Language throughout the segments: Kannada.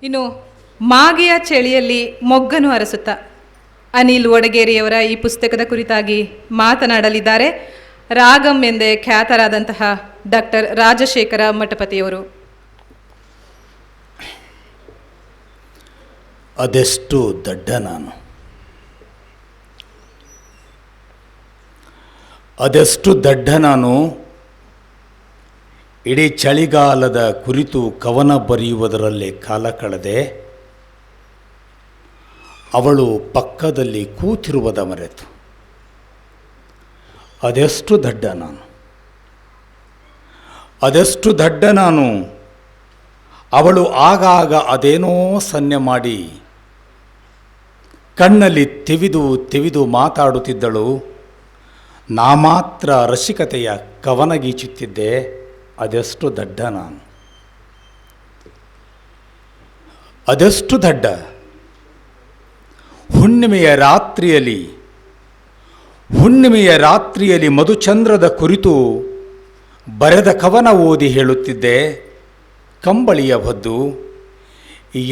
ಇನ್ನು ಮಾಗಿಯ ಚಳಿಯಲ್ಲಿ ಮೊಗ್ಗನು ಅರಸುತ್ತ ಅನಿಲ್ ವಡಗೇರಿಯವರ ಈ ಪುಸ್ತಕದ ಕುರಿತಾಗಿ ಮಾತನಾಡಲಿದ್ದಾರೆ ರಾಗಂ ಎಂದೇ ಖ್ಯಾತರಾದಂತಹ ಡಾಕ್ಟರ್ ರಾಜಶೇಖರ ಮಠಪತಿಯವರು. ಅದೆಷ್ಟು ದಡ್ಡ ನಾನು, ಅದೆಷ್ಟು ದಡ್ಡ ನಾನು, ಇಡೀ ಚಳಿಗಾಲದ ಕುರಿತು ಕವನ ಬರೆಯುವುದರಲ್ಲೇ ಕಾಲ ಕಳೆದೆ. ಅವಳು ಪಕ್ಕದಲ್ಲಿ ಕೂತಿರುವುದ ಮರೆತು. ಅದೆಷ್ಟು ದಡ್ಡ ನಾನು, ಅದೆಷ್ಟು ದಡ್ಡ ನಾನು. ಅವಳು ಆಗಾಗ ಅದೇನೋ ಸನ್ನೆ ಮಾಡಿ ಕಣ್ಣಲ್ಲಿ ತೆವಿದು ತೆವಿದು ಮಾತಾಡುತ್ತಿದ್ದಳು. ನಾ ಮಾತ್ರ ರಸಿಕತೆಯ ಕವನ ಗೀಚುತ್ತಿದ್ದೆ. ಅದೆಷ್ಟು ದಡ್ಡ ನಾನು, ಅದೆಷ್ಟು ದಡ್ಡ. ಹುಣ್ಣಿಮೆಯ ರಾತ್ರಿಯಲ್ಲಿ ಮಧುಚಂದ್ರದ ಕುರಿತು ಬರೆದ ಕವನ ಓದಿ ಹೇಳುತ್ತಿದ್ದೆ. ಕಂಬಳಿಯ ಹೊದ್ದು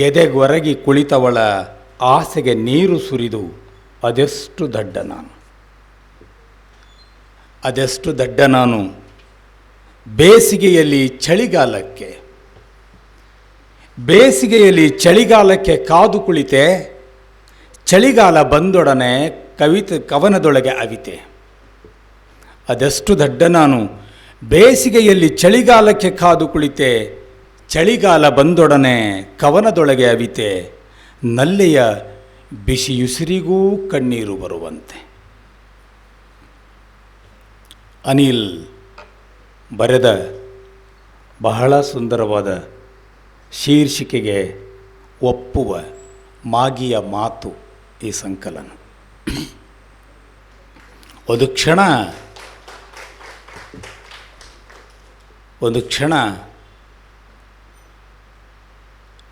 ಎದೆಗೊರಗಿ ಕುಳಿತವಳ ಆಸೆಗೆ ನೀರು ಸುರಿದು. ಅದೆಷ್ಟು ದಡ್ಡ ನಾನು, ಅದೆಷ್ಟು ದಡ್ಡ ನಾನು. ಬೇಸಿಗೆಯಲ್ಲಿ ಚಳಿಗಾಲಕ್ಕೆ ಕಾದು ಕುಳಿತೆ. ಚಳಿಗಾಲ ಬಂದೊಡನೆ ಕವನದೊಳಗೆ ಅವಿತೆ. ಅದೆಷ್ಟು ದಡ್ಡ ನಾನು. ಬೇಸಿಗೆಯಲ್ಲಿ ಚಳಿಗಾಲಕ್ಕೆ ಕಾದು ಕುಳಿತೆ. ಚಳಿಗಾಲ ಬಂದೊಡನೆ ಕವನದೊಳಗೆ ಅವಿತೆ. ನಲ್ಲೆಯ ಬಿಸಿಯುಸಿರಿಗೂ ಕಣ್ಣೀರು ಬರುವಂತೆ. ಅನಿಲ್ ಬರೆದ ಬಹಳ ಸುಂದರವಾದ ಶೀರ್ಷಿಕೆಗೆ ಒಪ್ಪುವ ಮಾಗಿಯ ಮಾತು ಈ ಸಂಕಲನ. ಒಂದು ಕ್ಷಣ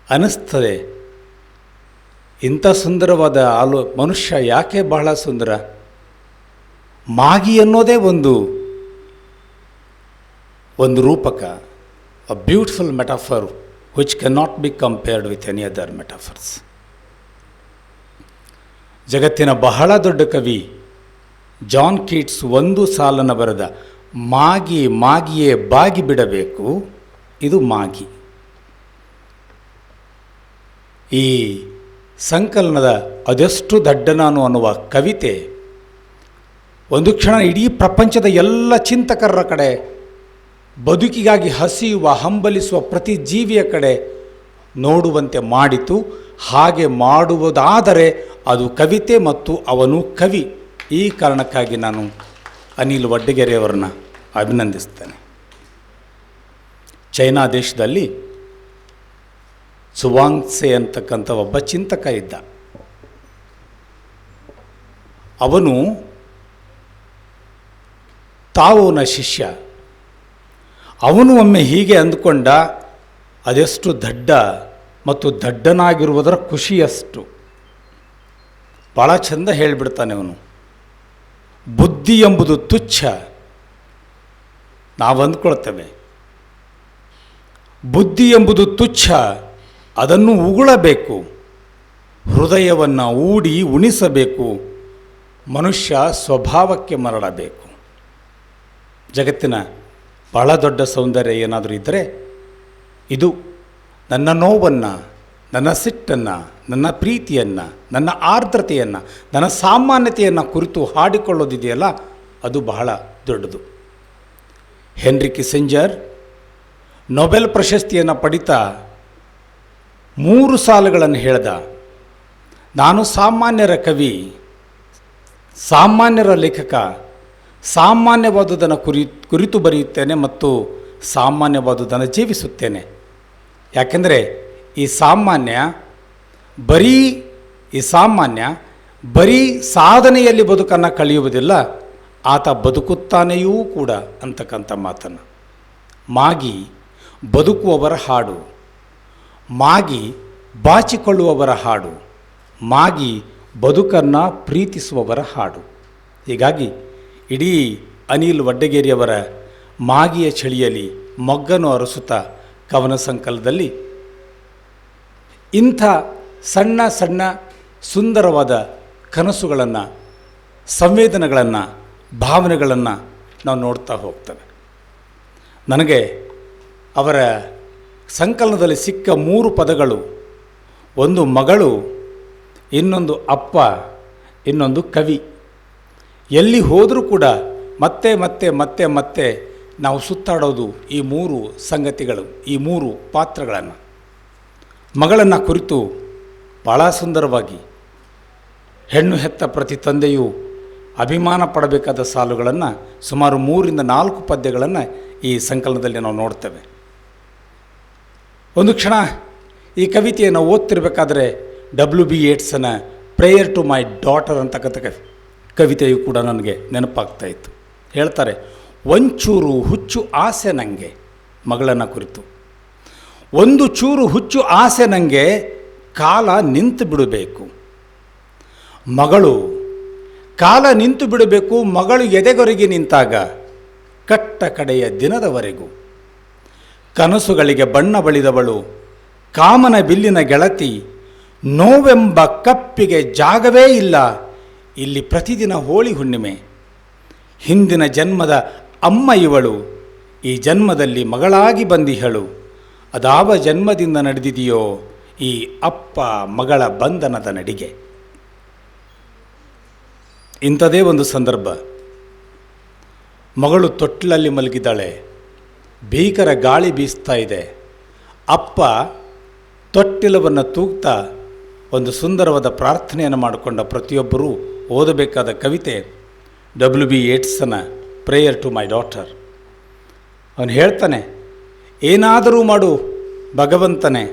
ಅನ್ನಿಸ್ತದೆ, ಇಂಥ ಸುಂದರವಾದ ಮನುಷ್ಯ ಯಾಕೆ ಬಹಳ ಸುಂದರ. ಮಾಗಿ ಅನ್ನೋದೇ ಒಂದು ರೂಪಕ, a beautiful metaphor which can not be compared with any other metaphors. ಜಗತ್ತಿನ ಬಹಳ ದೊಡ್ಡ ಕವಿ ಜಾನ್ ಕೀಟ್ಸ್ ಒಂದು ಸಾಲನ್ನು ಬರೆದ ಮಾಗಿಯೇ ಬಾಗಿ ಬಿಡಬೇಕು, ಇದು ಮಾಗಿ. ಈ ಸಂಕಲನದ ಅದೆಷ್ಟು ದಡ್ಡ ನಾನು ಅನ್ನುವ ಕವಿತೆ ಒಂದು ಕ್ಷಣ ಇಡೀ ಪ್ರಪಂಚದ ಎಲ್ಲ ಚಿಂತಕರ ಕಡೆ, ಬದುಕಿಗಾಗಿ ಹಸಿಯುವ ಹಂಬಲಿಸುವ ಪ್ರತಿ ಜೀವಿಯ ಕಡೆ ನೋಡುವಂತೆ ಮಾಡಿತು. ಹಾಗೆ ಮಾಡುವುದಾದರೆ ಅದು ಕವಿತೆ ಮತ್ತು ಅವನು ಕವಿ. ಈ ಕಾರಣಕ್ಕಾಗಿ ನಾನು ಅನಿಲ್ ವಡ್ಡಗೆರೆಯವರನ್ನು ಅಭಿನಂದಿಸ್ತೇನೆ. ಚೈನಾ ದೇಶದಲ್ಲಿ ಸುವಾಂಗ್ಸೆ ಅಂತಕ್ಕಂಥ ಒಬ್ಬ ಚಿಂತಕ ಇದ್ದ. ಅವನು ತಾವೋನ ಶಿಷ್ಯ. ಅವನು ಒಮ್ಮೆ ಹೀಗೆ ಅಂದುಕೊಂಡ, ಅದೆಷ್ಟು ದಡ್ಡ ಮತ್ತು ದಡ್ಡನಾಗಿರುವುದರ ಖುಷಿಯಷ್ಟು. ಭಾಳ ಚಂದ ಹೇಳಿಬಿಡ್ತಾನೆ ಅವನು. ಬುದ್ಧಿ ಎಂಬುದು ತುಚ್ಛ. ನಾವು ಅಂದ್ಕೊಳ್ತೇವೆ ಬುದ್ಧಿ ಎಂಬುದು ತುಚ್ಛ, ಅದನ್ನು ಉಗುಳಬೇಕು, ಹೃದಯವನ್ನು ಉಣಿಸಬೇಕು, ಮನುಷ್ಯ ಸ್ವಭಾವಕ್ಕೆ ಮರಳಬೇಕು. ಜಗತ್ತಿನ ಬಹಳ ದೊಡ್ಡ ಸೌಂದರ್ಯ ಏನಾದರೂ ಇದ್ದರೆ ಇದು. ನನ್ನ ನೋವನ್ನು, ನನ್ನ ಸಿಟ್ಟನ್ನು, ನನ್ನ ಪ್ರೀತಿಯನ್ನು, ನನ್ನ ಆರ್ದ್ರತೆಯನ್ನು, ನನ್ನ ಸಾಮಾನ್ಯತೆಯನ್ನು ಕುರಿತು ಹಾಡಿಕೊಳ್ಳೋದಿದೆಯಲ್ಲ, ಅದು ಬಹಳ ದೊಡ್ಡದು. ಹೆನ್ರಿ ಕಿಸ್ಸಿಂಜರ್ ನೊಬೆಲ್ ಪ್ರಶಸ್ತಿಯನ್ನು ಪಡಿತಾ 3 ಸಾಲುಗಳನ್ನು ಹೇಳ್ದ. ನಾನು ಸಾಮಾನ್ಯರ ಕವಿ, ಸಾಮಾನ್ಯರ ಲೇಖಕ, ಸಾಮಾನ್ಯವಾದುದನ್ನು ಕುರಿತು ಬರೆಯುತ್ತೇನೆ ಮತ್ತು ಸಾಮಾನ್ಯವಾದುದನ್ನು ಜೀವಿಸುತ್ತೇನೆ. ಯಾಕೆಂದರೆ ಈ ಸಾಮಾನ್ಯ ಬರೀ ಸಾಧನೆಯಲ್ಲಿ ಬದುಕನ್ನು ಕಳೆಯುವುದಿಲ್ಲ, ಆತ ಬದುಕುತ್ತಾನೆಯೂ ಕೂಡ ಅಂತಕ್ಕಂಥ ಮಾತನ್ನು. ಮಾಗಿ ಬದುಕುವವರ ಹಾಡು, ಮಾಗಿ ಬಾಚಿಕೊಳ್ಳುವವರ ಹಾಡು, ಮಾಗಿ ಬದುಕನ್ನು ಪ್ರೀತಿಸುವವರ ಹಾಡು. ಹೀಗಾಗಿ ಇಡೀ ಅನಿಲ್ ವಡ್ಡಗೇರಿಯವರ ಮಾಗಿಯ ಚಳಿಯಲ್ಲಿ ಮೊಗ್ಗನು ಅರಸುತ್ತಾ ಕವನ ಸಂಕಲನದಲ್ಲಿ ಇಂಥ ಸಣ್ಣ ಸಣ್ಣ ಸುಂದರವಾದ ಕನಸುಗಳನ್ನು, ಸಂವೇದನೆಗಳನ್ನು, ಭಾವನೆಗಳನ್ನು ನಾವು ನೋಡ್ತಾ ಹೋಗ್ತೇವೆ. ನನಗೆ ಅವರ ಸಂಕಲನದಲ್ಲಿ ಸಿಕ್ಕ 3 ಪದಗಳು, ಒಂದು ಮಗಳು, ಇನ್ನೊಂದು ಅಪ್ಪ, ಇನ್ನೊಂದು ಕವಿ. ಎಲ್ಲಿ ಹೋದರೂ ಕೂಡ ಮತ್ತೆ ಮತ್ತೆ ಮತ್ತೆ ಮತ್ತೆ ನಾವು ಸುತ್ತಾಡೋದು ಈ 3 ಸಂಗತಿಗಳು, ಈ 3 ಪಾತ್ರಗಳನ್ನು. ಮಗಳನ್ನು ಕುರಿತು ಭಾಳ ಸುಂದರವಾಗಿ ಹೆಣ್ಣು ಹೆತ್ತ ಪ್ರತಿ ತಂದೆಯು ಅಭಿಮಾನ ಪಡಬೇಕಾದ ಸಾಲುಗಳನ್ನು, ಸುಮಾರು 3-4 ಪದ್ಯಗಳನ್ನು ಈ ಸಂಕಲನದಲ್ಲಿ ನಾವು ನೋಡ್ತೇವೆ. ಒಂದು ಕ್ಷಣ ಈ ಕವಿತೆಯನ್ನು ಓದ್ತಿರ್ಬೇಕಾದ್ರೆ W.B. ಯೇಟ್ಸನ ಪ್ರೇಯರ್ ಟು ಮೈ ಡಾಟರ್ ಅಂತಕ್ಕಂಥ ಕವಿತೆಯು ಕೂಡ ನನಗೆ ನೆನಪಾಗ್ತಾ ಇತ್ತು. ಹೇಳ್ತಾರೆ, ಒಂಚೂರು ಹುಚ್ಚು ಆಸೆ ನನಗೆ, ಮಗಳನ್ನು ಕುರಿತು, ಒಂದು ಚೂರು ಹುಚ್ಚು ಆಸೆ ನನಗೆ, ಕಾಲ ನಿಂತು ಬಿಡಬೇಕು. ಮಗಳು ಕಾಲ ನಿಂತು ಬಿಡಬೇಕು, ಮಗಳು ಎದೆಗೊರಗಿ ನಿಂತಾಗ ಕಟ್ಟ ಕಡೆಯ ದಿನದವರೆಗೂ. ಕನಸುಗಳಿಗೆ ಬಣ್ಣ ಬಳಿದವಳು, ಕಾಮನ ಬಿಲ್ಲಿನ ಗೆಳತಿ, ನೋವೆಂಬ ಕಪ್ಪಿಗೆ ಜಾಗವೇ ಇಲ್ಲ ಇಲ್ಲಿ ಪ್ರತಿದಿನ ಹೋಳಿ ಹುಣ್ಣಿಮೆ. ಹಿಂದಿನ ಜನ್ಮದ ಅಮ್ಮ ಇವಳು, ಈ ಜನ್ಮದಲ್ಲಿ ಮಗಳಾಗಿ ಬಂದಿಹಳು. ಅದಾವ ಜನ್ಮದಿಂದ ನಡೆದಿದೆಯೋ ಈ ಅಪ್ಪ ಮಗಳ ಬಂಧನದ ನಡಿಗೆ. ಇಂಥದೇ ಒಂದು ಸಂದರ್ಭ. ಮಗಳು ತೊಟ್ಟಿಲಲ್ಲಿ ಮಲಗಿದ್ದಾಳೆ, ಭೀಕರ ಗಾಳಿ ಬೀಸ್ತಾ ಇದೆ. ಅಪ್ಪ ತೊಟ್ಟಿಲವನ್ನು ತೂಗ್ತಾ ಒಂದು ಸುಂದರವಾದ ಪ್ರಾರ್ಥನೆಯನ್ನು ಮಾಡಿಕೊಂಡ ಪ್ರತಿಯೊಬ್ಬರೂ ಓದಬೇಕಾದ ಕವಿತೆ W.B. ಯೇಟ್ಸನ ಪ್ರೇಯರ್ ಟು ಮೈ ಡಾಟರ್. ಅವನು ಹೇಳ್ತಾನೆ, ಏನಾದರೂ ಮಾಡು ಭಗವಂತನೇ,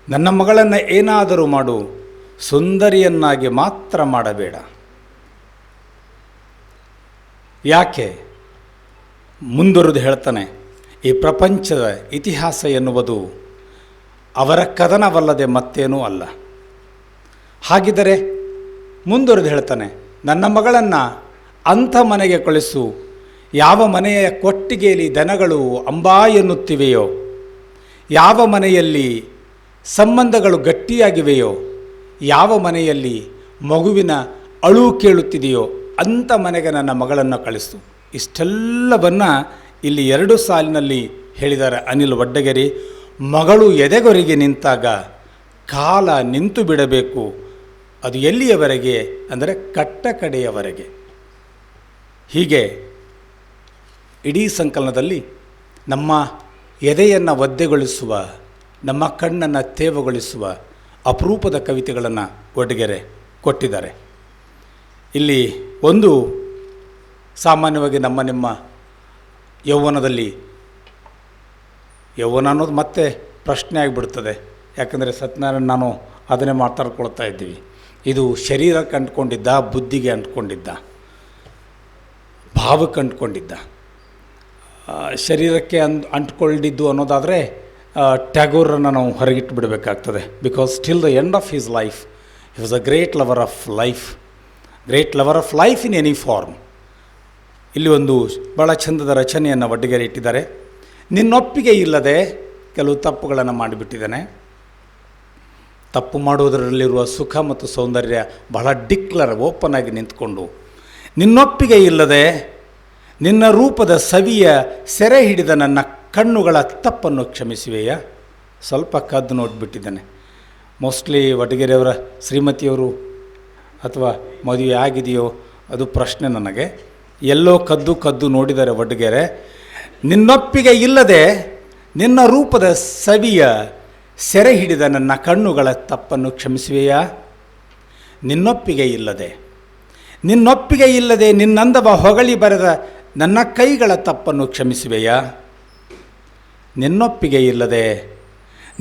ನನ್ನ ಮಗಳನ್ನು ಏನಾದರೂ ಮಾಡು, ಸುಂದರಿಯನ್ನಾಗಿ ಮಾತ್ರ ಮಾಡಬೇಡ. ಯಾಕೆ? ಮುಂದುವರೆದು ಹೇಳ್ತಾನೆ, ಈ ಪ್ರಪಂಚದ ಇತಿಹಾಸ ಎನ್ನುವುದು ಅವರ ಕದನವಲ್ಲದೆ ಮತ್ತೇನೂ ಅಲ್ಲ. ಹಾಗಿದ್ದರೆ ಮುಂದುವರೆದು ಹೇಳ್ತಾನೆ, ನನ್ನ ಮಗಳನ್ನು ಅಂಥ ಮನೆಗೆ ಕಳಿಸು, ಯಾವ ಮನೆಯ ಕೊಟ್ಟಿಗೆಯಲ್ಲಿ ದನಗಳು ಅಂಬಾ ಎನ್ನುತ್ತಿವೆಯೋ, ಯಾವ ಮನೆಯಲ್ಲಿ ಸಂಬಂಧಗಳು ಗಟ್ಟಿಯಾಗಿವೆಯೋ, ಯಾವ ಮನೆಯಲ್ಲಿ ಮಗುವಿನ ಅಳು ಕೇಳುತ್ತಿದೆಯೋ ಅಂಥ ಮನೆಗೆ ನನ್ನ ಮಗಳನ್ನು ಕಳಿಸು. ಇಷ್ಟೆಲ್ಲವನ್ನು ಇಲ್ಲಿ 2 ಸಾಲಿನಲ್ಲಿ ಹೇಳಿದ್ದಾರೆ ಅನಿಲ್ ವಡ್ಡಗೆರೆ. ಮಗಳು ಎದೆಗೊರೆಗೆ ನಿಂತಾಗ ಕಾಲ ನಿಂತು ಬಿಡಬೇಕು. ಅದು ಎಲ್ಲಿಯವರೆಗೆ ಅಂದರೆ ಕಟ್ಟ ಕಡೆಯವರೆಗೆ. ಹೀಗೆ ಇಡೀ ಸಂಕಲನದಲ್ಲಿ ನಮ್ಮ ಎದೆಯನ್ನು ಒದ್ದೆಗೊಳಿಸುವ, ನಮ್ಮ ಕಣ್ಣನ್ನು ತೇವಗೊಳಿಸುವ ಅಪರೂಪದ ಕವಿತೆಗಳನ್ನು ವಡ್ಡಗೆರೆ ಕೊಟ್ಟಿದ್ದಾರೆ. ಇಲ್ಲಿ ಒಂದು ಸಾಮಾನ್ಯವಾಗಿ ನಿಮ್ಮ ಯೌವನದಲ್ಲಿ, ಯೌವನ ಅನ್ನೋದು ಮತ್ತೆ ಪ್ರಶ್ನೆ ಆಗಿಬಿಡ್ತದೆ. ಯಾಕಂದರೆ ಸತ್ಯನಾರಾಯಣ ನಾನು ಅದನ್ನೇ ಮಾತಾಡ್ಕೊಳ್ತಾ ಇದ್ದೀವಿ. ಇದು ಶರೀರಕ್ಕೆ ಅಂಟ್ಕೊಂಡಿದ್ದ, ಬುದ್ಧಿಗೆ ಅಂಟ್ಕೊಂಡಿದ್ದ, ಭಾವಕ್ಕೆ ಅಂಟ್ಕೊಂಡಿದ್ದ. ಶರೀರಕ್ಕೆ ಅಂಟ್ಕೊಂಡಿದ್ದು ಅನ್ನೋದಾದರೆ ಟ್ಯಾಗೋರನ್ನು ನಾವು ಹೊರಗಿಟ್ಟು ಬಿಡಬೇಕಾಗ್ತದೆ. Because till the end of his life he was a great lover of life, great lover of life in any form. ಇಲ್ಲಿ ಒಂದು ಭಾಳ ಚಂದದ ರಚನೆಯನ್ನು ವಡ್ಡಗೆರೆ ಇಟ್ಟಿದ್ದಾರೆ. ನಿನ್ನೊಪ್ಪಿಗೆ ಇಲ್ಲದೆ ಕೆಲವು ತಪ್ಪುಗಳನ್ನು ಮಾಡಿಬಿಟ್ಟಿದ್ದಾನೆ. ತಪ್ಪು ಮಾಡುವುದರಲ್ಲಿರುವ ಸುಖ ಮತ್ತು ಸೌಂದರ್ಯ ಬಹಳ ಡಿಕ್ಲರ್, ಓಪನ್ ಆಗಿ ನಿಂತ್ಕೊಂಡು, ನಿನ್ನೊಪ್ಪಿಗೆ ಇಲ್ಲದೆ ನಿನ್ನ ರೂಪದ ಸವಿಯ ಸೆರೆ ಹಿಡಿದ ನನ್ನ ಕಣ್ಣುಗಳ ತಪ್ಪನ್ನು ಕ್ಷಮಿಸುವೆಯಾ. ಸ್ವಲ್ಪ ಕದ್ದು ನೋಡಿಬಿಟ್ಟಿದ್ದಾನೆ. ಮೋಸ್ಟ್ಲಿ ವಡ್ಡಗೆರೆಯವರ ಶ್ರೀಮತಿಯವರು ಅಥವಾ ಮದುವೆ ಆಗಿದೆಯೋ ಅದು ಪ್ರಶ್ನೆ ನನಗೆ. ಎಲ್ಲೋ ಕದ್ದು ನೋಡಿದ್ದಾರೆ ವಡ್ಡಗೆರೆ. ನಿನ್ನೊಪ್ಪಿಗೆ ಇಲ್ಲದೆ ನಿನ್ನ ರೂಪದ ಸವಿಯ ಸೆರೆ ಹಿಡಿದ ನನ್ನ ಕಣ್ಣುಗಳ ತಪ್ಪನ್ನು ಕ್ಷಮಿಸುವೆಯಾ. ನಿನ್ನೊಪ್ಪಿಗೆ ಇಲ್ಲದೆ ನಿನ್ನಂದವ ಹೊಗಳಿ ಬರೆದ ನನ್ನ ಕೈಗಳ ತಪ್ಪನ್ನು ಕ್ಷಮಿಸುವೆಯಾ. ನಿನ್ನೊಪ್ಪಿಗೆ ಇಲ್ಲದೆ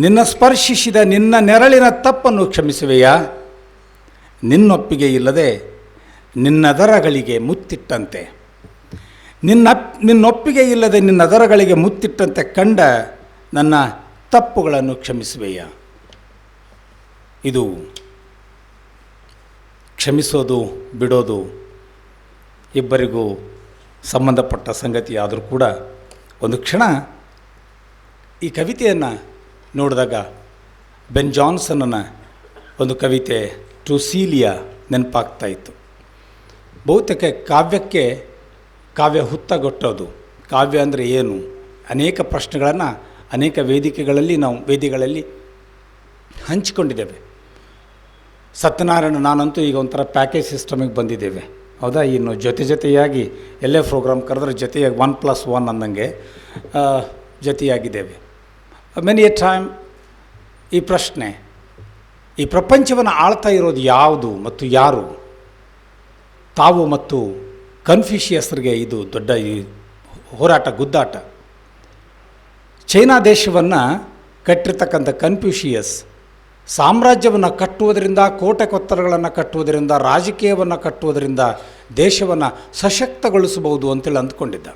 ನಿನ್ನ ಸ್ಪರ್ಶಿಸಿದ ನಿನ್ನ ನೆರಳಿನ ತಪ್ಪನ್ನು ಕ್ಷಮಿಸುವೆಯಾ. ನಿನ್ನೊಪ್ಪಿಗೆ ಇಲ್ಲದೆ ನಿನ್ನದರಗಳಿಗೆ ಮುತ್ತಿಟ್ಟಂತೆ, ನಿನ್ನೊಪ್ಪಿಗೆ ಇಲ್ಲದೆ ನಿನ್ನದರಗಳಿಗೆ ಮುತ್ತಿಟ್ಟಂತೆ ಕಂಡ ನನ್ನ ತಪ್ಪುಗಳನ್ನು ಕ್ಷಮಿಸುವೆಯಾ. ಇದು ಕ್ಷಮಿಸೋದು ಬಿಡೋದು ಇಬ್ಬರಿಗೂ ಸಂಬಂಧಪಟ್ಟ ಸಂಗತಿ ಆದರೂ ಕೂಡ ಒಂದು ಕ್ಷಣ ಈ ಕವಿತೆಯನ್ನು ನೋಡಿದಾಗ ಬೆನ್ ಜಾನ್ಸನ್ನ ಒಂದು ಕವಿತೆ ಟು ಸೀಲಿಯಾ ನೆನಪಾಗ್ತಾ ಇತ್ತು. ಬಹುತೇಕ ಕಾವ್ಯ ಹುತ್ತಗೊಟ್ಟೋದು. ಕಾವ್ಯ ಅಂದರೆ ಏನು? ಅನೇಕ ಪ್ರಶ್ನೆಗಳನ್ನು ಅನೇಕ ವೇದಿಗಳಲ್ಲಿ ಹಂಚಿಕೊಂಡಿದ್ದೇವೆ. ಸತ್ಯನಾರಾಯಣ ನಾನಂತೂ ಈಗ ಒಂಥರ ಪ್ಯಾಕೇಜ್ ಸಿಸ್ಟಮಿಗೆ ಬಂದಿದ್ದೇವೆ, ಹೌದಾ? ಇನ್ನು ಜೊತೆಯಾಗಿ ಎಲ್ಲೇ ಪ್ರೋಗ್ರಾಮ್ ಕರೆದ್ರೆ ಜೊತೆಯಾಗಿ 1+1 ಅಂದಂಗೆ ಜೊತೆಯಾಗಿದ್ದೇವೆ. ಮೆನಿ ಎ ಟೈಮ್ ಈ ಪ್ರಶ್ನೆ, ಈ ಪ್ರಪಂಚವನ್ನು ಆಳ್ತಾ ಇರೋದು ಯಾವುದು ಮತ್ತು ಯಾರು? ತಾವು ಮತ್ತು ಕನ್ಫ್ಯೂಷಿಯಸ್ರಿಗೆ ಇದು ದೊಡ್ಡ ಹೋರಾಟ, ಗುದ್ದಾಟ. ಚೈನಾ ದೇಶವನ್ನು ಕಟ್ಟಿರ್ತಕ್ಕಂಥ ಕನ್ಫ್ಯೂಷಿಯಸ್ ಸಾಮ್ರಾಜ್ಯವನ್ನು ಕಟ್ಟುವುದರಿಂದ, ಕೋಟೆ ಕೊತ್ತಲಗಳನ್ನು ಕಟ್ಟುವುದರಿಂದ, ರಾಜಕೀಯವನ್ನು ಕಟ್ಟುವುದರಿಂದ ದೇಶವನ್ನು ಸಶಕ್ತಗೊಳಿಸಬಹುದು ಅಂತೇಳಿ ಅಂದ್ಕೊಂಡಿದ್ದ.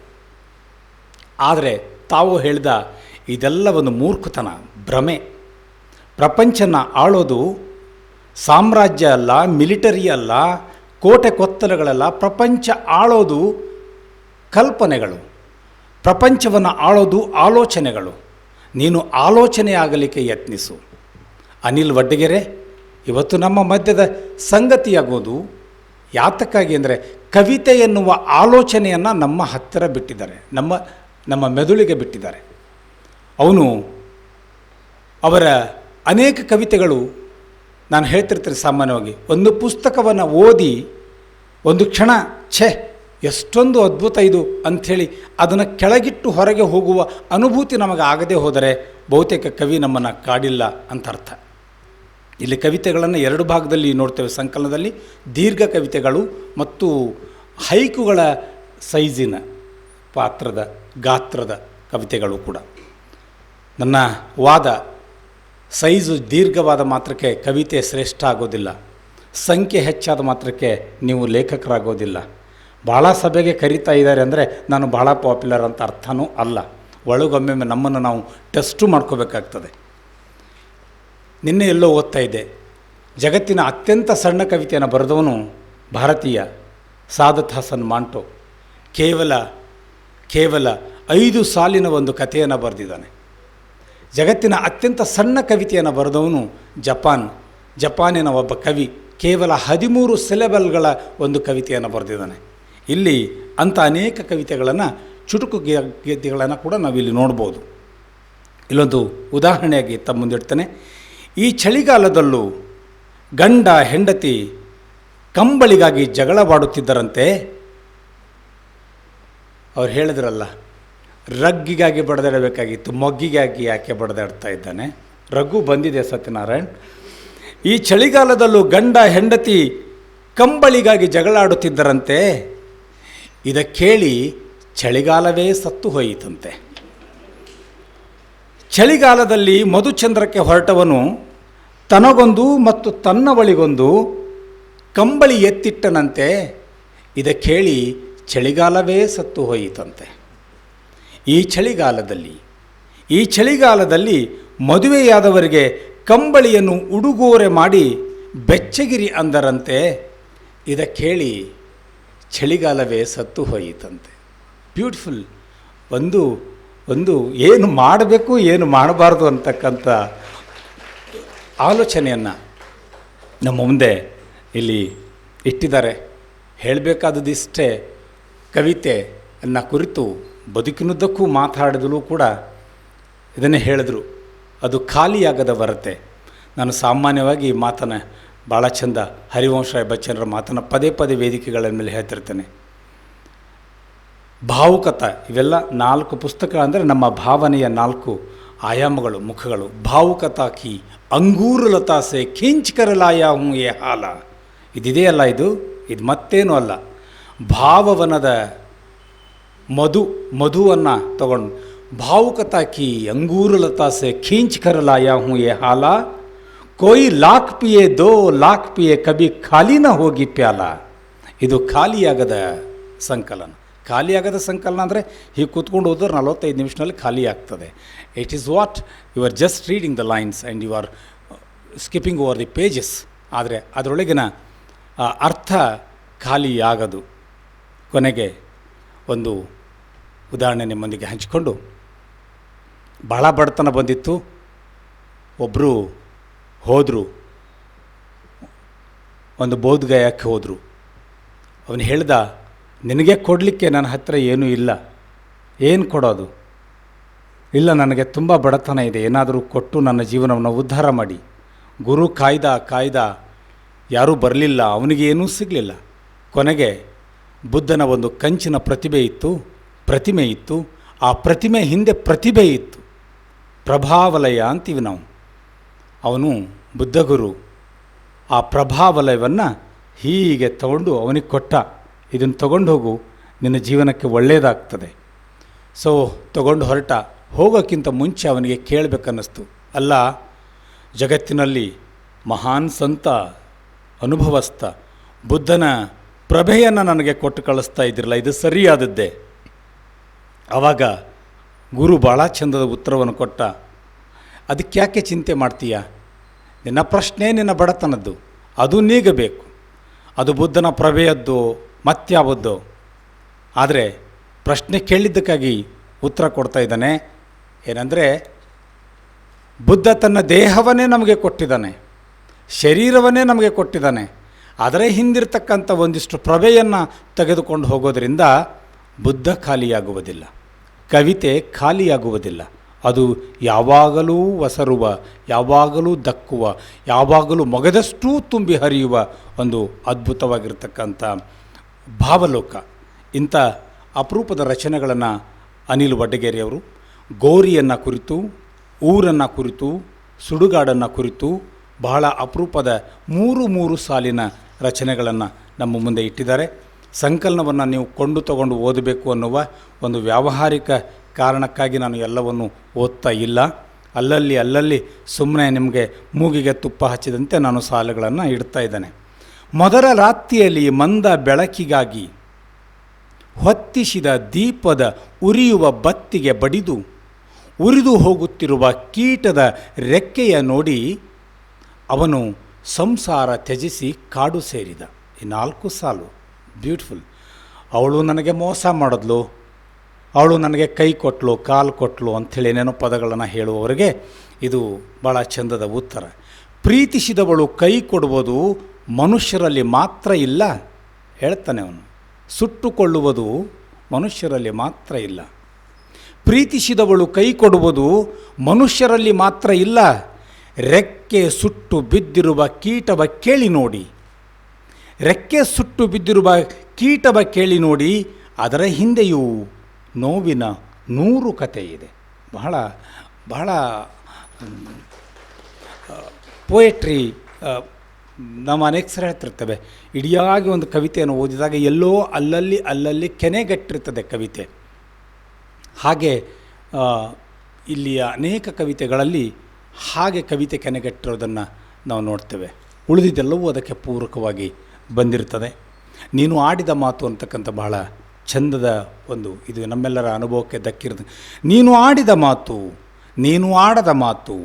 ಆದರೆ ತಾವು ಹೇಳಿದ ಇದೆಲ್ಲ ಒಂದು ಮೂರ್ಖತನ, ಭ್ರಮೆ. ಪ್ರಪಂಚನ ಆಳೋದು ಸಾಮ್ರಾಜ್ಯ ಅಲ್ಲ, ಮಿಲಿಟರಿ ಅಲ್ಲ, ಕೋಟೆ ಕೊತ್ತಲಗಳಲ್ಲ. ಪ್ರಪಂಚ ಆಳೋದು ಕಲ್ಪನೆಗಳು, ಪ್ರಪಂಚವನ್ನು ಆಳೋದು ಆಲೋಚನೆಗಳು. ನೀನು ಆಲೋಚನೆ ಆಗಲಿಕ್ಕೆ ಯತ್ನಿಸು. ಅನಿಲ್ ವಡ್ಡಗೆರೆ ಇವತ್ತು ನಮ್ಮ ಮಧ್ಯದ ಸಂಗತಿಯಾಗೋದು ಯಾತಕ್ಕಾಗಿ ಅಂದರೆ ಕವಿತೆ ಎನ್ನುವ ಆಲೋಚನೆಯನ್ನು ನಮ್ಮ ಹತ್ತಿರ ಬಿಟ್ಟಿದ್ದಾರೆ, ನಮ್ಮ ಮೆದುಳಿಗೆ ಬಿಟ್ಟಿದ್ದಾರೆ. ಅವರ ಅನೇಕ ಕವಿತೆಗಳು, ನಾನು ಹೇಳ್ತಿರ್ತೀನಿ ಸಾಮಾನ್ಯವಾಗಿ, ಒಂದು ಪುಸ್ತಕವನ್ನು ಓದಿ ಒಂದು ಕ್ಷಣ ಎಷ್ಟೊಂದು ಅದ್ಭುತ ಇದು ಅಂಥೇಳಿ ಅದನ್ನು ಕೆಳಗಿಟ್ಟು ಹೊರಗೆ ಹೋಗುವ ಅನುಭೂತಿ ನಮಗೆ ಆಗದೆ ಹೋದರೆ ಬಹುತೇಕ ಕವಿ ನಮ್ಮನ್ನು ಕಾಡಿಲ್ಲ ಅಂತ ಅರ್ಥ. ಇಲ್ಲಿ ಕವಿತೆಗಳನ್ನು 2 ಭಾಗದಲ್ಲಿ ನೋಡ್ತೇವೆ ಸಂಕಲನದಲ್ಲಿ. ದೀರ್ಘ ಕವಿತೆಗಳು ಮತ್ತು ಹೈಕುಗಳ ಸೈಜಿನ ಗಾತ್ರದ ಕವಿತೆಗಳು ಕೂಡ. ನನ್ನ ವಾದ, ಸೈಜು ದೀರ್ಘವಾದ ಮಾತ್ರಕ್ಕೆ ಕವಿತೆ ಶ್ರೇಷ್ಠ ಆಗೋದಿಲ್ಲ, ಸಂಖ್ಯೆ ಹೆಚ್ಚಾದ ಮಾತ್ರಕ್ಕೆ ನೀವು ಲೇಖಕರಾಗೋದಿಲ್ಲ. ಭಾಳ ಸಭೆಗೆ ಕರೀತಾ ಇದ್ದಾರೆ ಅಂದರೆ ನಾನು ಭಾಳ ಪಾಪ್ಯುಲರ್ ಅಂತ ಅರ್ಥನೂ ಅಲ್ಲ. ಒಳಗೊಮ್ಮೆ ನಮ್ಮನ್ನು ನಾವು ಟೆಸ್ಟು ಮಾಡ್ಕೋಬೇಕಾಗ್ತದೆ. ನಿನ್ನೆ ಎಲ್ಲೋ ಓದ್ತಾ ಇದ್ದೆ, ಜಗತ್ತಿನ ಅತ್ಯಂತ ಸಣ್ಣ ಕವಿತೆಯನ್ನು ಬರೆದವನು ಭಾರತೀಯ ಸಾದತ್ ಹಸನ್ ಮಾಂಟೋ. ಕೇವಲ 5 ಸಾಲಿನ ಒಂದು ಕಥೆಯನ್ನು ಬರೆದಿದ್ದಾನೆ. ಜಗತ್ತಿನ ಅತ್ಯಂತ ಸಣ್ಣ ಕವಿತೆಯನ್ನು ಬರೆದವನು ಜಪಾನಿನ ಒಬ್ಬ ಕವಿ. ಕೇವಲ 13 ಸಿಲೆಬಲ್ಗಳ ಒಂದು ಕವಿತೆಯನ್ನು ಬರೆದಿದ್ದಾನೆ. ಇಲ್ಲಿ ಅಂಥ ಅನೇಕ ಕವಿತೆಗಳನ್ನು, ಚುಟುಕು ಗೀತೆಗಳನ್ನು ಕೂಡ ನಾವಿಲ್ಲಿ ನೋಡ್ಬೋದು. ಇಲ್ಲೊಂದು ಉದಾಹರಣೆಯಾಗಿ ತಮ್ಮ ಮುಂದಿಡ್ತಾನೆ. ಈ ಚಳಿಗಾಲದಲ್ಲೂ ಗಂಡ ಹೆಂಡತಿ ಕಂಬಳಿಗಾಗಿ ಜಗಳವಾಡುತ್ತಿದ್ದರಂತೆ. ಅವ್ರು ಹೇಳಿದ್ರಲ್ಲ, ರಗ್ಗಿಗಾಗಿ ಬಡದಾಡಬೇಕಾಗಿತ್ತು, ಮೊಗ್ಗಿಗಾಗಿ ಯಾಕೆ ಬಡದಾಡ್ತಾ ಇದ್ದಾನೆ? ರಘು ಬಂದಿದೆ ಸತ್ಯನಾರಾಯಣ್. ಈ ಚಳಿಗಾಲದಲ್ಲೂ ಗಂಡ ಹೆಂಡತಿ ಕಂಬಳಿಗಾಗಿ ಜಗಳಾಡುತ್ತಿದ್ದರಂತೆ. ಇದ ಕೇಳಿ ಚಳಿಗಾಲವೇ ಸತ್ತು ಹೋಯಿತಂತೆ. ಚಳಿಗಾಲದಲ್ಲಿ ಮಧುಚಂದ್ರಕ್ಕೆ ಹೊರಟವನು ತನಗೊಂದು ಮತ್ತು ತನ್ನ ಬಳಿಗೊಂದು ಕಂಬಳಿ ಎತ್ತಿಟ್ಟನಂತೆ. ಇದ ಕೇಳಿ ಚಳಿಗಾಲವೇ ಸತ್ತು ಹೋಯಿತಂತೆ. ಈ ಚಳಿಗಾಲದಲ್ಲಿ ಮದುವೆಯಾದವರಿಗೆ ಕಂಬಳಿಯನ್ನು ಉಡುಗೊರೆ ಮಾಡಿ ಬೆಚ್ಚಗಿರಿ ಅಂದರಂತೆ. ಇದ ಕೇಳಿ ಚಳಿಗಾಲವೇ ಸತ್ತು ಹೋಯಿತಂತೆ. ಬ್ಯೂಟಿಫುಲ್. ಒಂದು ಏನು ಮಾಡಬೇಕು ಏನು ಮಾಡಬಾರ್ದು ಅಂತಕ್ಕಂಥ ಆಲೋಚನೆಯನ್ನು ನಮ್ಮ ಮುಂದೆ ಇಲ್ಲಿ ಇಟ್ಟಿದ್ದಾರೆ. ಹೇಳಬೇಕಾದದಿಷ್ಟೇ. ಕವಿತೆಯನ್ನು ಕುರಿತು ಬದುಕಿನುದ್ದಕ್ಕೂ ಮಾತಾಡಿದಲೂ ಕೂಡ ಇದನ್ನೇ ಹೇಳಿದ್ರು, ಅದು ಖಾಲಿಯಾಗದ ವರತೆ. ನಾನು ಸಾಮಾನ್ಯವಾಗಿ ಮಾತನ್ನು ಭಾಳ ಚಂದ ಹರಿವಂಶರಾಯ್ ಬಚ್ಚನರ ಮಾತನ್ನು ಪದೇ ವೇದಿಕೆಗಳ ಮೇಲೆ ಹೇಳ್ತಿರ್ತೇನೆ. ಭಾವುಕತ, ಇವೆಲ್ಲ 4 ಪುಸ್ತಕ ಅಂದರೆ ನಮ್ಮ ಭಾವನೆಯ 4 ಆಯಾಮಗಳು, ಮುಖಗಳು. ಭಾವುಕತಾ ಕಿ ಅಂಗೂರಲತಾ ಸೆ ಖೀಂಚ್ ಕರಲಾಯ ಹೂಂ ಯೇ ಹಾಲ. ಇದಿದೆಯಲ್ಲ, ಇದು ಮತ್ತೇನೂ ಅಲ್ಲ. ಭಾವವನದ ಮಧುವನ್ನು ತಗೊಂಡು ಭಾವುಕತಾ ಕಿ ಅಂಗೂರಲತಾ ಸೆ ಖೀಂಚ್ ಕರಲಾಯ ಹೂಂ ಯೇ ಹಾಲ. ಕೋಯಿ ಲಾಖ್ ಪಿಯೆ 2 ಲಾಖ್ ಪಿಯೆ ಕಭಿ ಖಾಲಿ ನ ಹೋಗಿ ಪ್ಯಾಲ. ಇದು ಖಾಲಿಯಾಗದ ಸಂಕಲನ. ಖಾಲಿಯಾಗದ ಸಂಕಲನ ಅಂದರೆ ಹೀಗೆ ಕೂತ್ಕೊಂಡು ಹೋದ್ರೆ 45 ನಿಮಿಷದಲ್ಲಿ ಖಾಲಿ ಆಗ್ತದೆ. It is what you are just reading the lines and you are skipping over the pages. ಆದರೆ ಅದರೊಳಗಿನ ಅರ್ಥ ಖಾಲಿಯಾಗದು. ಕೊನೆಗೆ ಒಂದು ಉದಾಹರಣೆ ನಿಮ್ಮೊಂದಿಗೆ ಹಂಚಿಕೊಂಡು, ಭಾಳ ಬಡತನ ಬಂದಿತ್ತು. ಒಬ್ಬರು ಹೋದರು, ಒಂದು ಬೋಧಗಯಾಕ್ಕೆ ಹೋದರು. ಅವನು ಹೇಳ್ದ, ನಿನಗೆ ಕೊಡಲಿಕ್ಕೆ ನನ್ನ ಹತ್ತಿರ ಏನೂ ಇಲ್ಲ, ಏನು ಕೊಡೋದು? ಇಲ್ಲ, ನನಗೆ ತುಂಬ ಬಡತನ ಇದೆ, ಏನಾದರೂ ಕೊಟ್ಟು ನನ್ನ ಜೀವನವನ್ನು ಉದ್ಧಾರ ಮಾಡಿ. ಗುರು ಕಾಯ್ದ, ಯಾರೂ ಬರಲಿಲ್ಲ, ಅವನಿಗೆ ಏನೂ ಸಿಗಲಿಲ್ಲ. ಕೊನೆಗೆ ಬುದ್ಧನ ಒಂದು ಕಂಚಿನ ಪ್ರತಿಮೆ ಇತ್ತು. ಆ ಪ್ರತಿಮೆ ಹಿಂದೆ ಪ್ರತಿಭೆ ಇತ್ತು, ಪ್ರಭಾವಲಯ ಅಂತೀವಿ ನಾವು. ಅವನು ಬುದ್ಧಗುರು ಆ ಪ್ರಭಾವಲಯವನ್ನು ಹೀಗೆ ತಗೊಂಡು ಅವನಿಗೆ ಕೊಟ್ಟ, ಇದನ್ನು ತಗೊಂಡು ಹೋಗು, ನಿನ್ನ ಜೀವನಕ್ಕೆ ಒಳ್ಳೆಯದಾಗ್ತದೆ. ಸೊ ತಗೊಂಡು ಹೊರಟ. ಹೋಗೋಕ್ಕಿಂತ ಮುಂಚೆ ಅವನಿಗೆ ಕೇಳಬೇಕನ್ನಿಸ್ತು, ಅಲ್ಲ, ಜಗತ್ತಿನಲ್ಲಿ ಮಹಾನ್ ಸಂತ, ಅನುಭವಸ್ಥ ಬುದ್ಧನ ಪ್ರಭೆಯನ್ನು ನನಗೆ ಕೊಟ್ಟು ಕಳಿಸ್ತಾ ಇದ್ದಿರಲ್ಲ, ಇದು ಸರಿಯಾದದ್ದೇ? ಆವಾಗ ಗುರು ಭಾಳ ಚಂದದ ಉತ್ತರವನ್ನು ಕೊಟ್ಟ. ಅದಕ್ಕೆ ಯಾಕೆ ಚಿಂತೆ ಮಾಡ್ತೀಯ? ನಿನ್ನ ಪ್ರಶ್ನೆ ನಿನ್ನ ಬಡತನದ್ದು, ಅದು ನೀಗಬೇಕು. ಅದು ಬುದ್ಧನ ಪ್ರಭೆಯದ್ದು ಮತ್ಯಾವದ್ದು. ಆದರೆ ಪ್ರಶ್ನೆ ಕೇಳಿದ್ದಕ್ಕಾಗಿ ಉತ್ತರ ಕೊಡ್ತಾ ಇದ್ದಾನೆ. ಏನಂದರೆ, ಬುದ್ಧ ತನ್ನ ದೇಹವನ್ನೇ ನಮಗೆ ಕೊಟ್ಟಿದ್ದಾನೆ, ಶರೀರವನ್ನೇ ನಮಗೆ ಕೊಟ್ಟಿದ್ದಾನೆ. ಅದರ ಹಿಂದಿರ್ತಕ್ಕಂಥ ಒಂದಿಷ್ಟು ಪ್ರಭೆಯನ್ನು ತೆಗೆದುಕೊಂಡು ಹೋಗೋದರಿಂದ ಬುದ್ಧ ಖಾಲಿಯಾಗುವುದಿಲ್ಲ, ಕವಿತೆ ಖಾಲಿಯಾಗುವುದಿಲ್ಲ. ಅದು ಯಾವಾಗಲೂ ಒಸರುವ, ಯಾವಾಗಲೂ ದಕ್ಕುವ, ಯಾವಾಗಲೂ ಮೊಗದಷ್ಟೂ ತುಂಬಿ ಹರಿಯುವ ಒಂದು ಅದ್ಭುತವಾಗಿರ್ತಕ್ಕಂಥ ಭಾವಲೋಕ. ಇಂಥ ಅಪರೂಪದ ರಚನೆಗಳನ್ನು ಅನಿಲ್ ವಡ್ಡಗೇರಿಯವರು ಗೋರಿಯನ್ನು ಕುರಿತು, ಊರನ್ನು ಕುರಿತು, ಸುಡುಗಾಡನ್ನು ಕುರಿತು ಬಹಳ ಅಪರೂಪದ ಮೂರು ಸಾಲಿನ ರಚನೆಗಳನ್ನು ನಮ್ಮ ಮುಂದೆ ಇಟ್ಟಿದ್ದಾರೆ. ಸಂಕಲನವನ್ನು ನೀವು ತಗೊಂಡು ಓದಬೇಕು ಅನ್ನುವ ಒಂದು ವ್ಯಾವಹಾರಿಕ ಕಾರಣಕ್ಕಾಗಿ ನಾನು ಎಲ್ಲವನ್ನು ಓದ್ತಾ ಇಲ್ಲ. ಅಲ್ಲಲ್ಲಿ ಸುಮ್ಮನೆ ನಿಮಗೆ ಮೂಗಿಗೆ ತುಪ್ಪ ಹಚ್ಚಿದಂತೆ ನಾನು ಸಾಲುಗಳನ್ನು ಇಡ್ತಾ ಇದ್ದೇನೆ. ಮೊದಲ ರಾತ್ರಿಯಲ್ಲಿ ಮಂದ ಬೆಳಕಿಗಾಗಿ ಹೊತ್ತಿಸಿದ ದೀಪದ ಉರಿಯುವ ಬತ್ತಿಗೆ ಬಡಿದು ಉರಿದು ಹೋಗುತ್ತಿರುವ ಕೀಟದ ರೆಕ್ಕೆಯ ನೋಡಿ ಅವನು ಸಂಸಾರ ತ್ಯಜಿಸಿ ಕಾಡು ಸೇರಿದ. ಈ 4 ಸಾಲು ಬ್ಯೂಟಿಫುಲ್. ಅವಳು ನನಗೆ ಮೋಸ ಮಾಡಿದ್ಲು, ಅವಳು ನನಗೆ ಕೈ ಕೊಟ್ಟಳು, ಕಾಲು ಕೊಟ್ಟಳು ಅಂಥೇಳಿ ಏನೇನೋ ಪದಗಳನ್ನು ಹೇಳುವವರೆಗೆ ಇದು ಭಾಳ ಚಂದದ ಉತ್ತರ. ಪ್ರೀತಿಸಿದವಳು ಕೈ ಕೊಡುವುದು ಮನುಷ್ಯರಲ್ಲಿ ಮಾತ್ರ ಇಲ್ಲ ಹೇಳ್ತಾನೆ ಅವನು. ಸುಟ್ಟುಕೊಳ್ಳುವುದು ಮನುಷ್ಯರಲ್ಲಿ ಮಾತ್ರ ಇಲ್ಲ. ಪ್ರೀತಿಸಿದವಳು ಕೈ ಕೊಡುವುದು ಮನುಷ್ಯರಲ್ಲಿ ಮಾತ್ರ ಇಲ್ಲ. ರೆಕ್ಕೆ ಸುಟ್ಟು ಬಿದ್ದಿರುವ ಕೀಟವ ಕೇಳಿ ನೋಡಿ, ರೆಕ್ಕೆ ಸುಟ್ಟು ಬಿದ್ದಿರುವ ಕೀಟವ ಕೇಳಿ ನೋಡಿ, ಅದರ ಹಿಂದೆಯೂ ನೋವಿನ 100 ಕಥೆ ಇದೆ. ಬಹಳ ಬಹಳ ಪೋಯಟ್ರಿ ನಾವು ಅನೇಕ ಸಲ ಹೇಳ್ತಿರ್ತೇವೆ. ಇಡಿಯಾಗಿ ಒಂದು ಕವಿತೆಯನ್ನು ಓದಿದಾಗ ಎಲ್ಲೋ ಅಲ್ಲಲ್ಲಿ ಕೆನೆಗಟ್ಟಿರ್ತದೆ ಕವಿತೆ. ಹಾಗೆ ಇಲ್ಲಿಯ ಅನೇಕ ಕವಿತೆಗಳಲ್ಲಿ ಹಾಗೆ ಕವಿತೆ ಕೆನೆಗಟ್ಟಿರೋದನ್ನು ನಾವು ನೋಡ್ತೇವೆ. ಉಳಿದಿದ್ದೆಲ್ಲವೂ ಅದಕ್ಕೆ ಪೂರಕವಾಗಿ ಬಂದಿರ್ತದೆ. ನೀನು ಆಡಿದ ಮಾತು ಅಂತಕ್ಕಂಥ ಬಹಳ ಚಂದದ ಒಂದು ಇದು ನಮ್ಮೆಲ್ಲರ ಅನುಭವಕ್ಕೆ ದಕ್ಕಿರ್ತದೆ. ನೀನು ಆಡಿದ ಮಾತು, ನೀನು ಆಡದ ಮಾತು,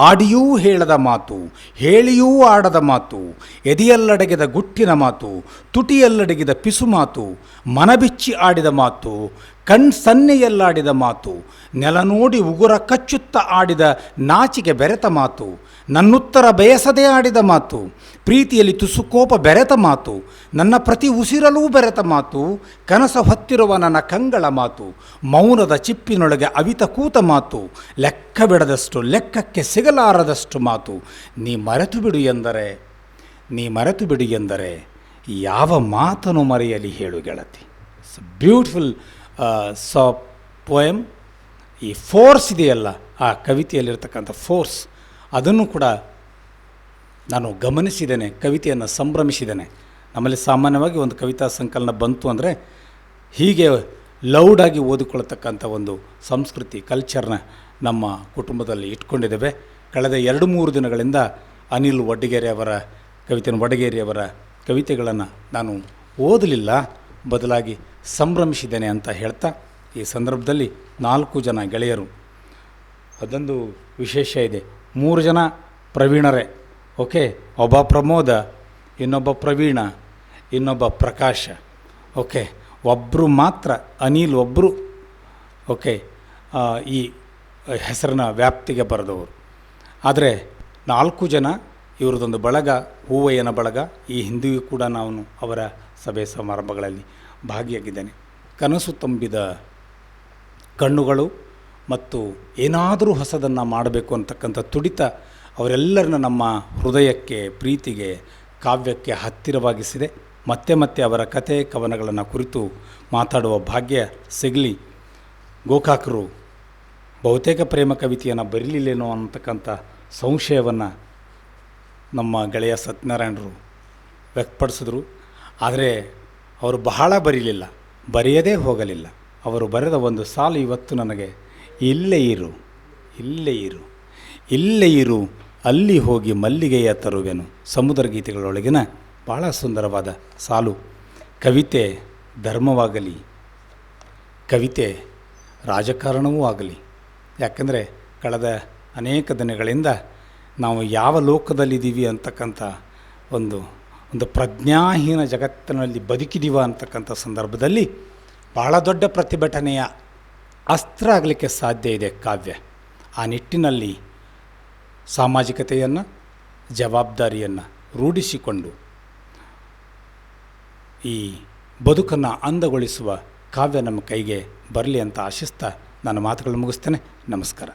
ಆಡಿಯೂ ಹೇಳದ ಮಾತು, ಹೇಳಿಯೂ ಆಡದ ಮಾತು, ಎದೆಯಲ್ಲಡಗಿದ ಗುಟ್ಟಿನ ಮಾತು, ತುಟಿಯಲ್ಲಡಗಿದ ಪಿಸು ಮಾತು, ಮನಬಿಚ್ಚಿ ಆಡಿದ ಮಾತು, ಸನ್ನೆಯಲ್ಲಾಡಿದ ಮಾತು, ನೆಲ ನೋಡಿ ಉಗುರ ಕಚ್ಚುತ್ತ ಆಡಿದ ನಾಚಿಕೆ ಬೆರೆತ ಮಾತು, ನನ್ನುತ್ತರ ಬಯಸದೇ ಆಡಿದ ಮಾತು, ಪ್ರೀತಿಯಲ್ಲಿ ತುಸುಕೋಪ ಬೆರೆತ ಮಾತು, ನನ್ನ ಪ್ರತಿ ಉಸಿರಲೂ ಬೆರೆತ ಮಾತು, ಕನಸ ಹೊತ್ತಿರುವ ನನ್ನ ಕಂಗಳ ಮಾತು, ಮೌನದ ಚಿಪ್ಪಿನೊಳಗೆ ಅವಿತ ಕೂತ ಮಾತು, ಲೆಕ್ಕ ಬಿಡದಷ್ಟು ಲೆಕ್ಕಕ್ಕೆ ಸಿಗಲಾರದಷ್ಟು ಮಾತು, ನೀ ಮರೆತು ಬಿಡು ಎಂದರೆ ಯಾವ ಮಾತನ್ನು ಮರೆಯಲಿ ಹೇಳು ಗೆಳತಿ. It's beautiful poem. ಈ ಫೋರ್ಸ್ ಇದೆಯಲ್ಲ, ಆ ಕವಿತೆಯಲ್ಲಿರ್ತಕ್ಕಂಥ ಫೋರ್ಸ್, ಅದನ್ನು ಕೂಡ ನಾನು ಗಮನಿಸಿದ್ದೇನೆ, ಕವಿತೆಯನ್ನು ಸಂಭ್ರಮಿಸಿದ್ದೇನೆ. ನಮ್ಮಲ್ಲಿ ಸಾಮಾನ್ಯವಾಗಿ ಒಂದು ಕವಿತಾ ಸಂಕಲನ ಬಂತು ಅಂದರೆ ಹೀಗೆ ಲೌಡಾಗಿ ಓದಿಕೊಳ್ಳತಕ್ಕಂಥ ಒಂದು ಸಂಸ್ಕೃತಿ, ಕಲ್ಚರ್ನ ನಮ್ಮ ಕುಟುಂಬದಲ್ಲಿ ಇಟ್ಕೊಂಡಿದ್ದೇವೆ. ಕಳೆದ 2-3 ದಿನಗಳಿಂದ ಅನಿಲ್ ವಡ್ಡಗೇರಿಯವರ ವಡ್ಡಗೇರಿಯವರ ಕವಿತೆಗಳನ್ನು ನಾನು ಓದಲಿಲ್ಲ, ಬದಲಾಗಿ ಸಂಭ್ರಮಿಸಿದ್ದೇನೆ ಅಂತ ಹೇಳ್ತಾ, ಈ ಸಂದರ್ಭದಲ್ಲಿ 4 ಜನ ಗೆಳೆಯರು, ಅದೊಂದು ವಿಶೇಷ ಇದೆ. 3 ಜನ ಪ್ರವೀಣರೇ. ಓಕೆ, ಒಬ್ಬ ಪ್ರಮೋದ, ಇನ್ನೊಬ್ಬ ಪ್ರವೀಣ, ಇನ್ನೊಬ್ಬ ಪ್ರಕಾಶ. ಓಕೆ, ಒಬ್ಬರು ಮಾತ್ರ ಅನಿಲ್, ಒಬ್ಬರು ಓಕೆ ಈ ಹೆಸರಿನ ವ್ಯಾಪ್ತಿಗೆ ಬರೆದವರು. ಆದರೆ 4 ಜನ ಇವರದೊಂದು ಬಳಗ, ಹೂವಯ್ಯನ ಬಳಗ. ಈ ಹಿಂದೆಯೂ ಕೂಡ ನಾನು ಅವರ ಸಭೆ ಸಮಾರಂಭಗಳಲ್ಲಿ ಭಾಗಿಯಾಗಿದ್ದೇನೆ. ಕನಸು ತುಂಬಿದ ಕಣ್ಣುಗಳು ಮತ್ತು ಏನಾದರೂ ಹೊಸದನ್ನು ಮಾಡಬೇಕು ಅಂತಕ್ಕಂಥ ತುಡಿತ ಅವರೆಲ್ಲರನ್ನ ನಮ್ಮ ಹೃದಯಕ್ಕೆ, ಪ್ರೀತಿಗೆ, ಕಾವ್ಯಕ್ಕೆ ಹತ್ತಿರವಾಗಿಸಿದೆ. ಮತ್ತೆ ಮತ್ತೆ ಅವರ ಕತೆ ಕವನಗಳನ್ನು ಕುರಿತು ಮಾತಾಡುವ ಭಾಗ್ಯ ಸಿಗಲಿ. ಗೋಕಾಕರು ಬಹುತೇಕ ಪ್ರೇಮ ಕವಿತೆಯನ್ನು ಬರೀಲಿಲ್ಲೇನೋ ಅಂತಕ್ಕಂಥ ಸಂಶಯವನ್ನು ನಮ್ಮ ಗೆಳೆಯ ಸತ್ಯನಾರಾಯಣರು ವ್ಯಕ್ತಪಡಿಸಿದ್ರು. ಆದರೆ ಅವರು ಬಹಳ ಬರೀಲಿಲ್ಲ, ಬರೆಯದೇ ಹೋಗಲಿಲ್ಲ. ಅವರು ಬರೆದ ಒಂದು ಸಾಲು ಇವತ್ತು ನನಗೆ, ಇಲ್ಲೇ ಇರು, ಇಲ್ಲೇ ಇರು, ಇಲ್ಲೇ ಇರು, ಅಲ್ಲಿ ಹೋಗಿ ಮಲ್ಲಿಗೆಯ ತರುವೆನು. ಸಮುದ್ರ ಗೀತೆಗಳೊಳಗಿನ ಭಾಳ ಸುಂದರವಾದ ಸಾಲು. ಕವಿತೆ ಧರ್ಮವಾಗಲಿ, ಕವಿತೆ ರಾಜಕಾರಣವೂ ಆಗಲಿ. ಯಾಕೆಂದರೆ ಕಳೆದ ಅನೇಕ ದಿನಗಳಿಂದ ನಾವು ಯಾವ ಲೋಕದಲ್ಲಿದ್ದೀವಿ ಅಂತಕ್ಕಂಥ ಒಂದು ಪ್ರಜ್ಞಾಹೀನ ಜಗತ್ತಿನಲ್ಲಿ ಬದುಕಿದೀವ ಅಂತಕ್ಕಂಥ ಸಂದರ್ಭದಲ್ಲಿ ಭಾಳ ದೊಡ್ಡ ಪ್ರತಿಭಟನೆಯ ಅಸ್ತ್ರ ಆಗಲಿಕ್ಕೆ ಸಾಧ್ಯ ಇದೆ ಕಾವ್ಯ. ಆ ನಿಟ್ಟಿನಲ್ಲಿ ಸಾಮಾಜಿಕತೆಯನ್ನು, ಜವಾಬ್ದಾರಿಯನ್ನು ರೂಢಿಸಿಕೊಂಡು ಈ ಬದುಕನ್ನು ಅಂದಗೊಳಿಸುವ ಕಾವ್ಯ ನಮ್ಮ ಕೈಗೆ ಬರಲಿ ಅಂತ ಆಶಿಸ್ತಾ ನನ್ನ ಮಾತುಗಳನ್ನು ಮುಗಿಸ್ತೇನೆ. ನಮಸ್ಕಾರ.